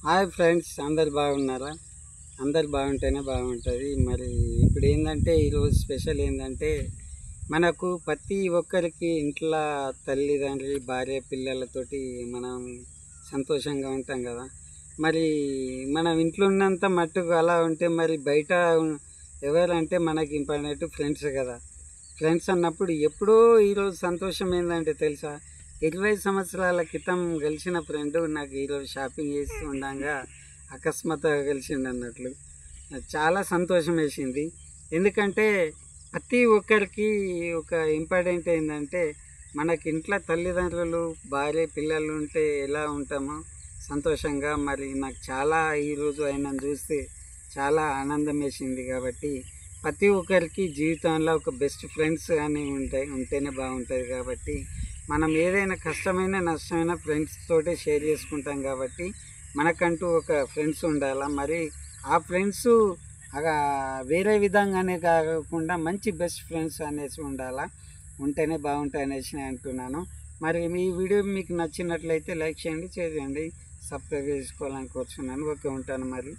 Hi friends, అందరు బాగున్నారా? అందరు బాగుంటేనే బాగుంటుంది. మరి ఇప్పుడు ఏంటంటే ఈరోజు స్పెషల్ ఏంటంటే మనకు ప్రతి ఒక్కరికి ఇంట్లో తల్లిదండ్రి భార్య పిల్లలతోటి మనం సంతోషంగా ఉంటాం కదా. మరి మనం ఇంట్లో ఉన్నంత మట్టుకు అలా ఉంటే మరి బయట ఎవరంటే మనకి ఇంపార్టెంట్ ఫ్రెండ్స్ కదా. ఫ్రెండ్స్ అన్నప్పుడు ఎప్పుడో ఈరోజు సంతోషం ఏంటంటే తెలుసా, 20 సంవత్సరాల క్రితం కలిసిన ఫ్రెండ్ నాకు ఈరోజు షాపింగ్ చేసి ఉండగా అకస్మాత్తుగా కలిసిండు అన్నట్లు నాకు చాలా సంతోషం వేసింది. ఎందుకంటే ప్రతి ఒక్కరికి ఒక ఇంపార్టెంట్ ఏంటంటే మనకి ఇంట్లో తల్లిదండ్రులు భార్య పిల్లలు ఉంటే ఎలా ఉంటామో సంతోషంగా. మరి నాకు చాలా ఈరోజు ఆయనను చూస్తే చాలా ఆనందం వేసింది. కాబట్టి ప్రతి ఒక్కరికి జీవితంలో ఒక బెస్ట్ ఫ్రెండ్స్ అని ఉంటేనే బాగుంటుంది. కాబట్టి మనం ఏదైనా కష్టమైన నష్టమైన ఫ్రెండ్స్ తోటే షేర్ చేసుకుంటాం. కాబట్టి మనకంటూ ఒక ఫ్రెండ్స్ ఉండాలా. మరి ఆ ఫ్రెండ్స్ వేరే విధంగానే కాకుండా మంచి బెస్ట్ ఫ్రెండ్స్ అనేసి ఉండాలా, ఉంటేనే బాగుంటాయి అనేసి నేను అంటున్నాను. మరి మీ వీడియో మీకు నచ్చినట్లయితే లైక్ చేయండి, షేర్ చేయండి, సబ్స్క్రైబ్ చేసుకోవాలని కోరుచున్నాను. ఓకే, ఉంటాను మరి.